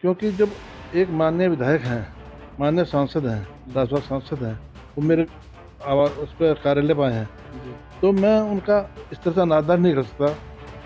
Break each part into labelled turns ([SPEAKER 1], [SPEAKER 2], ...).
[SPEAKER 1] क्योंकि जब एक माननीय विधायक हैं, माननीय सांसद हैं, राज्यसभा सांसद हैं, वो मेरे उस पे कार्यालय पे आए हैं, तो मैं उनका इस तरह से अनादर नहीं कर सकता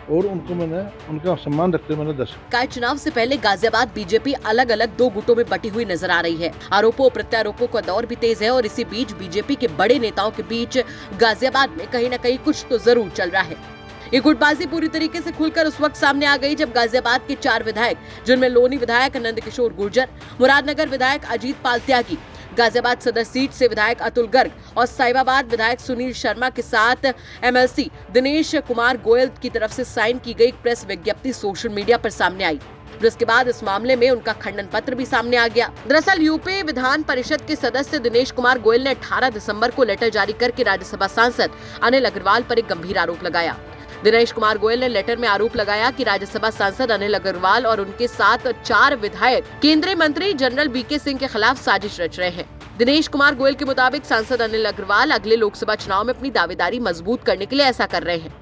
[SPEAKER 1] और मैंने उनका सम्मान रखते हुए मैंने
[SPEAKER 2] निकाय चुनाव से पहले गाजियाबाद बीजेपी अलग अलग दो गुटों में बटी हुई नजर आ रही है। आरोपों प्रत्यारोपों का दौर भी तेज है और इसी बीच बीजेपी के बड़े नेताओं के बीच गाजियाबाद में कहीं न कहीं कुछ तो जरूर चल रहा है। ये गुटबाजी पूरी तरीके से खुलकर उस वक्त सामने आ गई जब गाजियाबाद के 4 विधायक, जिनमें लोनी विधायक नंद किशोर गुर्जर, मुरादनगर विधायक अजीत पाल त्यागी, गाजियाबाद सदर सीट से विधायक अतुल गर्ग और साहिबाबाद विधायक सुनील शर्मा के साथ एमएलसी दिनेश कुमार गोयल की तरफ से साइन की गई प्रेस विज्ञप्ति सोशल मीडिया पर सामने आई, जिसके बाद इस मामले में उनका खंडन पत्र भी सामने आ गया। दरअसल यूपी विधान परिषद के सदस्य दिनेश कुमार गोयल ने 18 दिसंबर को लेटर जारी करके राज्यसभा सांसद अनिल अग्रवाल पर एक गंभीर आरोप लगाया। दिनेश कुमार गोयल ने लेटर में आरोप लगाया कि राज्यसभा सांसद अनिल अग्रवाल और उनके साथ 4 विधायक केंद्रीय मंत्री जनरल वीके सिंह के खिलाफ साजिश रच रहे हैं। दिनेश कुमार गोयल के मुताबिक सांसद अनिल अग्रवाल अगले लोकसभा चुनाव में अपनी दावेदारी मजबूत करने के लिए ऐसा कर रहे हैं।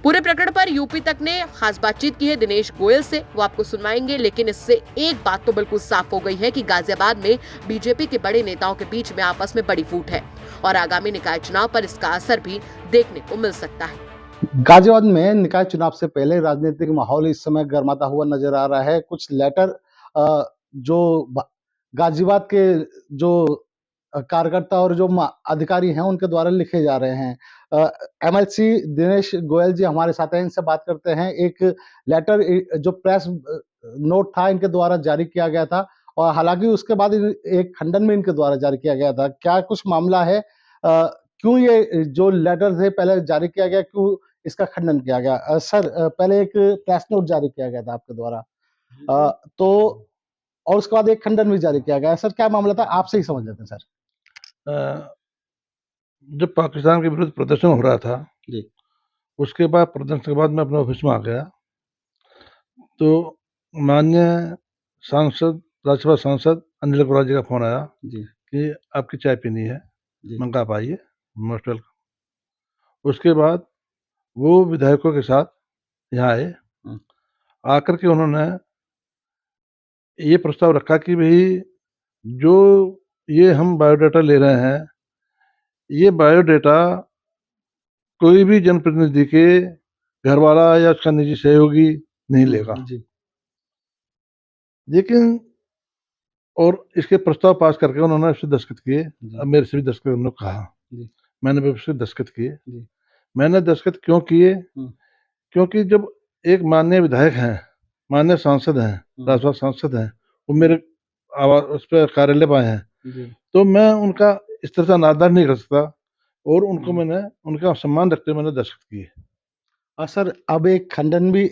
[SPEAKER 2] पूरे प्रकरण पर यूपी तक ने खास बातचीत की है दिनेश गोयल से, वो आपको सुनवाएंगे, लेकिन इससे एक बात तो बिल्कुल साफ हो गई है कि गाजियाबाद में बीजेपी के बड़े नेताओं के बीच में आपस में बड़ी फूट है और आगामी निकाय चुनाव पर इसका असर भी देखने को मिल सकता है।
[SPEAKER 3] गाजियाबाद में निकाय चुनाव से पहले राजनीतिक माहौल इस समय गर्माता हुआ नजर आ रहा है। कुछ लेटर जो गाजियाबाद के जो कार्यकर्ता और जो अधिकारी हैं उनके द्वारा लिखे जा रहे हैं। एमएलसी दिनेश गोयल जी हमारे साथ हैं, इनसे बात करते हैं। एक लेटर जो प्रेस नोट था इनके द्वारा जारी किया गया था और हालांकि उसके बाद एक खंडन में इनके द्वारा जारी किया गया था। क्या कुछ मामला है? क्यों ये जो लेटर थे पहले जारी किया गया, क्यों इसका खंडन किया गया? सर, पहले एक प्रेस नोट जारी किया गया था आपके द्वारा, तो और उसके बाद एक खंडन भी जारी किया गया। सर, क्या मामला था? आपसे ही समझ लेते हैं सर।
[SPEAKER 1] जब पाकिस्तान के विरुद्ध प्रदर्शन हो रहा था
[SPEAKER 3] जी।
[SPEAKER 1] उसके बाद प्रदर्शन के बाद मैं अपने ऑफिस में आ गया, तो माननीय सांसद राज्यसभा सांसद अनिल अग्रवाल जी का फोन आया
[SPEAKER 3] जी।
[SPEAKER 1] कि आपकी चाय पीनी है,
[SPEAKER 3] जी।
[SPEAKER 1] मैं कहा आप आइए, मोस्ट वेलकम। उसके बाद वो विधायकों के साथ यहाँ आए, आकर के उन्होंने ये प्रस्ताव रखा कि भाई जो ये हम बायोडाटा ले रहे हैं, ये बायोडाटा कोई भी जनप्रतिनिधि के घर वाला या उसका निजी सहयोगी नहीं लेगा।
[SPEAKER 3] जी।
[SPEAKER 1] लेकिन और इसके प्रस्ताव पास करके उन्होंने उस पे दस्तखत किए। अब मेरे से भी दस्तखत करने को कहा, मैंने भी उस पे दस्तखत किए। मैंने दस्तखत क्यों किए? क्योंकि जब एक माननीय विधायक हैं, माननीय सांसद हैं, राज्यसभा सांसद हैं, वो मेरे उस पे कार्यालय पे आए हैं, तो मैं उनका इस तरह से अनादर नहीं कर सकता और मैंने उनका सम्मान रखते हुए मैंने दस्तखत किए।
[SPEAKER 3] सर, अब एक खंडन भी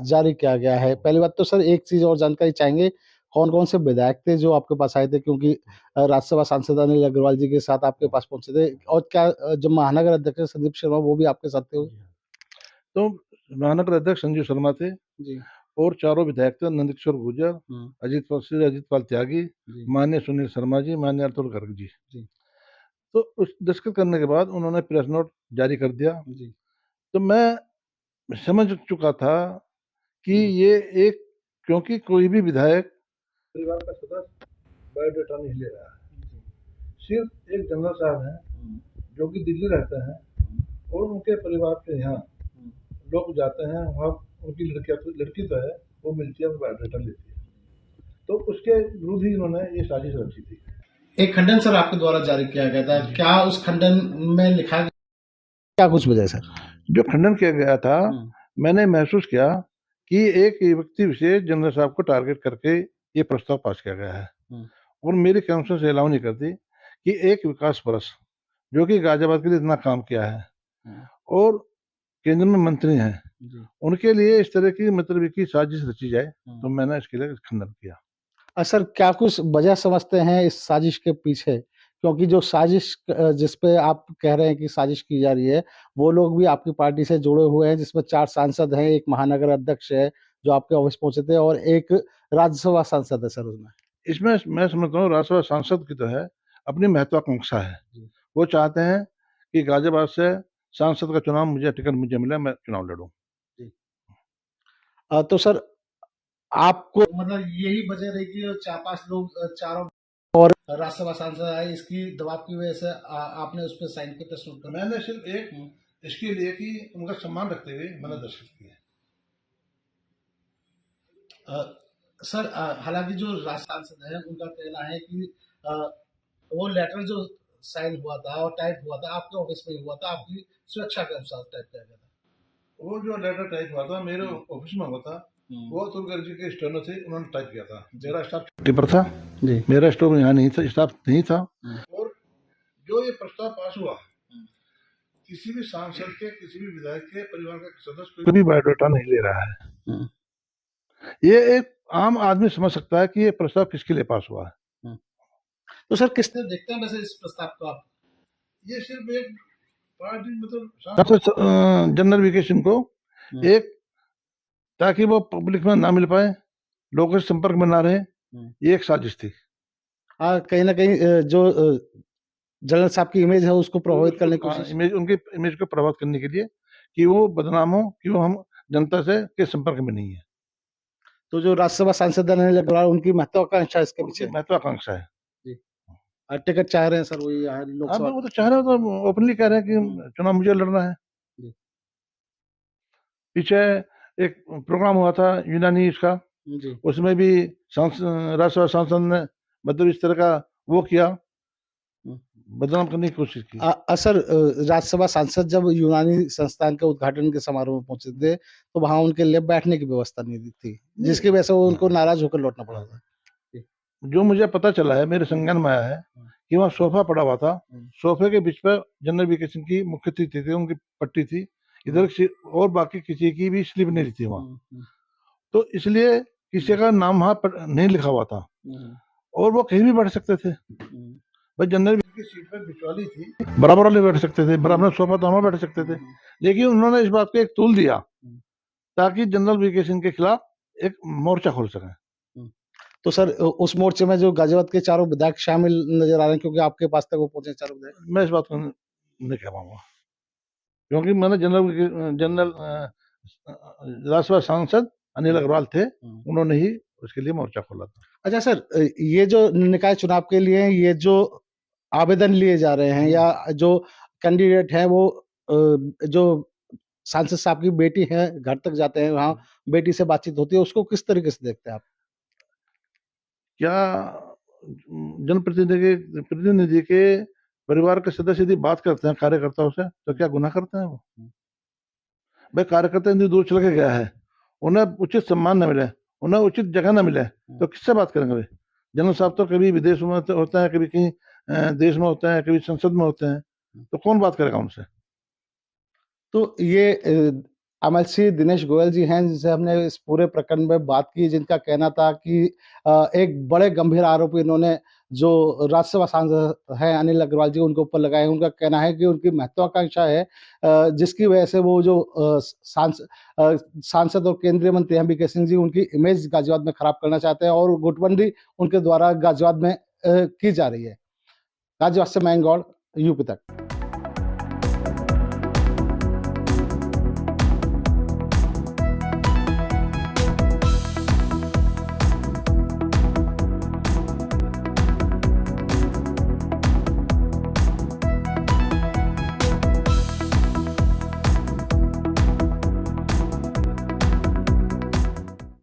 [SPEAKER 3] जारी किया गया है। पहली बात तो सर एक चीज़ और जानकारी चाहेंगे, कौन-कौन से विधायक थे जो आपके पास आए थे? क्योंकि राज्यसभा सांसद अनिल अग्रवाल जी के साथ आपके पास पहुँचे थे और क्या जो महानगर अध्यक्ष है संदीप शर्मा वो भी आपके साथ थे?
[SPEAKER 1] तो महानगर अध्यक्ष संजीव शर्मा थे और चारों विधायक थे, नंद किशोर गुर्जर, अजीत पाल त्यागी, माननीय सुनील शर्मा जी, माननीय अतुल गर्ग जी। तो उस दस्तखत करने के बाद उन्होंने प्रेस नोट जारी कर दिया। तो मैं समझ चुका था कि ये एक, क्योंकि कोई भी विधायक परिवार का सदस्य बायोडाटा नहीं ले रहा है, सिर्फ एक जनरल साहब हैं जो कि दिल्ली रहते हैं और उनके परिवार के यहाँ लोग जाते हैं, वहाँ उनकी लड़की तो है, वो मिलती है, वो बायोडाटा लेती है, तो उसके विरुद्ध ही उन्होंने ये साजिश रची थी।
[SPEAKER 3] एक खंडन सर आपके द्वारा जारी किया गया था, क्या उस खंडन में लिखा गया क्या कुछ वजह सर?
[SPEAKER 1] जो खंडन किया गया था, मैंने महसूस किया कि एक व्यक्ति विशेष जनरल साहब को टारगेट करके ये प्रस्ताव पास किया गया है और मेरी काउंसिल से अलाउ नहीं करती कि एक विकास परस जो कि गाजियाबाद के लिए इतना काम किया है और केंद्र में मंत्री हैं, उनके लिए इस तरह की मतलब की साजिश रची जाए, तो मैंने इसके लिए खंडन किया।
[SPEAKER 3] सर, क्या कुछ वजह समझते हैं इस साजिश के पीछे? क्योंकि जो साजिश जिस पे आप कह रहे हैं कि साजिश की जा रही है, वो लोग भी आपकी पार्टी से जुड़े हुए हैं, जिसमें 4 सांसद हैं, 1 महानगर अध्यक्ष है, जो आपके ऑफिस पहुँचे थे और एक राज्यसभा सांसद है सर उसमें।
[SPEAKER 1] इसमें मैं समझता हूँ राज्यसभा सांसद की तो है, अपनी महत्वाकांक्षा है। वो चाहते हैं कि गाजियाबाद से सांसद का चुनाव टिकट मुझे मिले, मैं चुनाव लड़ूं।
[SPEAKER 3] तो सर आपको मतलब यही वजह रही कि 4-5 लोग चारों और राज्यसभा सांसद आए, इसकी दबाव की वजह से आपने उस पर साइन के प्रश्न उत्तर
[SPEAKER 1] मैंने सिर्फ एक इसके लिए कि उनका सम्मान रखते हुए मैंने दस्तखत किए।
[SPEAKER 3] सर हालांकि जो राज्य सांसद है उनका कहना है कि वो लेटर जो साइन हुआ था और टाइप हुआ था आपके ऑफिस में हुआ था, आपकी सुरक्षा के अनुसार टाइप किया गया था।
[SPEAKER 1] वो जो लेटर टाइप हुआ था मेरे ऑफिस में हुआ था, वो तुलकर जी के स्टोर थे, उन्होंने टाइप किया था। मेरा स्टाफ छुट्टी पर था जी, मेरा स्टोर यहाँ नहीं था, स्टाफ नहीं था। और जो ये प्रस्ताव पास हुआ, किसी भी सांसद के, किसी भी विधायक के परिवार का सदस्य कोई भी बायोडाटा नहीं ले रहा है। ये एक आम आदमी समझ सकता है कि ये प्रस्ताव किसके लिए पास हुआ है।
[SPEAKER 3] तो सर किस तरह देखते हैं वैसे इस प्रस्ताव को आप?
[SPEAKER 1] ये सिर्फ एक पार्टी मतलब जनरल वीकेशन को एक, ताकि वो पब्लिक में ना मिल पाए, लोगों के संपर्क में ना रहे, ये एक साजिश थी।
[SPEAKER 3] हाँ, कहीं ना कहीं जो जनरल साहब की इमेज है उसको प्रभावित करने की कोशिश,
[SPEAKER 1] इमेज, उनकी इमेज को प्रभावित करने के लिए कि वो बदनाम हो, कि वो हम जनता से के संपर्क में नहीं है।
[SPEAKER 3] तो जो राज्यसभा सांसद अनिल अग्रवाल उनकी महत्वाकांक्षा इसके पीछे
[SPEAKER 1] महत्वाकांक्षा है।
[SPEAKER 3] टिकट चाह रहे हैं सर, वही यहाँ लोकसभा।
[SPEAKER 1] वो तो चाह रहे हो, तो ओपनली कह रहे हैं कि चुनाव मुझे लड़ना है। पीछे एक प्रोग्राम हुआ था यूनानी इसका, उसमें भी राज्यसभा सांसद ने मतलब इस तरह का वो किया, बदनाम करने की कोशिश की।
[SPEAKER 3] सर राज्यसभा सांसद जब यूनानी संस्थान के उद्घाटन के समारोह में पहुंचे थे तो वहां उनके लिए बैठने की व्यवस्था नहीं थी, जिसकी वजह से वो उनको नाराज होकर लौटना पड़ा था।
[SPEAKER 1] जो मुझे पता चला है, मेरे संज्ञान में आया है कि वहाँ सोफा पड़ा हुआ था, सोफे के बीच पर जनरल वीकेशन की मुख्य अतिथि थे, उनकी पट्टी थी इधर, और बाकी किसी की भी स्लिप नहीं थी वहाँ, तो इसलिए किसी का नाम वहाँ पर नहीं लिखा हुआ था, और वो कहीं भी बैठ सकते थे। भाई जनरल की सीट पर बिचवाली थी, बराबर वाले बैठ सकते थे, बराबर सोफा तो हम बैठ सकते थे, लेकिन उन्होंने इस बात को एक तूल दिया ताकि जनरल वीकेशन के खिलाफ एक मोर्चा खोल सके।
[SPEAKER 3] तो सर उस मोर्चे में जो गाजियाबाद के चारों विधायक शामिल नजर आ रहे हैं, क्योंकि आपके पास तक वो पहुंचे चारों विधायक?
[SPEAKER 1] मैं इस बात को नहीं कह पाऊंगा, क्योंकि मैंने जनरल राज्यसभा सांसद अनिल अग्रवाल थे, उन्होंने ही उसके लिए मोर्चा खोला था।
[SPEAKER 3] अच्छा सर, ये जो निकाय चुनाव के लिए ये जो आवेदन लिए जा रहे हैं या जो कैंडिडेट है वो जो सांसद साहब की बेटी है घर तक जाते हैं, वहाँ बेटी से बातचीत होती है, उसको किस तरीके से देखते हैं आप?
[SPEAKER 1] क्या प्रतिनिधि के परिवार के सदस्य यदि बात करते हैं कार्यकर्ताओं से, तो क्या गुनाह करते हैं वो? भाई कार्यकर्ता यदि दूर चल के गया है, उन्हें उचित सम्मान न मिले, उन्हें उचित जगह न मिले, तो किससे बात करेंगे भाई? जनरल साहब तो कभी विदेश में होता है, कभी कहीं देश में होता है, कभी संसद में होते हैं, तो कौन बात करेगा उनसे?
[SPEAKER 3] तो ये एमएलसी दिनेश गोयल जी हैं, जिनसे हमने इस पूरे प्रकरण में बात की, जिनका कहना था कि एक बड़े गंभीर आरोप इन्होंने जो राज्यसभा सांसद हैं अनिल अग्रवाल जी उनके ऊपर लगाए। उनका कहना है कि उनकी महत्वाकांक्षा है जिसकी वजह से वो जो सांसद और केंद्रीय मंत्री हैं वीके सिंह जी, उनकी इमेज गाजियाबाद में खराब करना चाहते हैं और गुटबंदी उनके द्वारा गाजियाबाद में की जा रही है। गाजियाबाद से मैं गौड़, यूपी तक।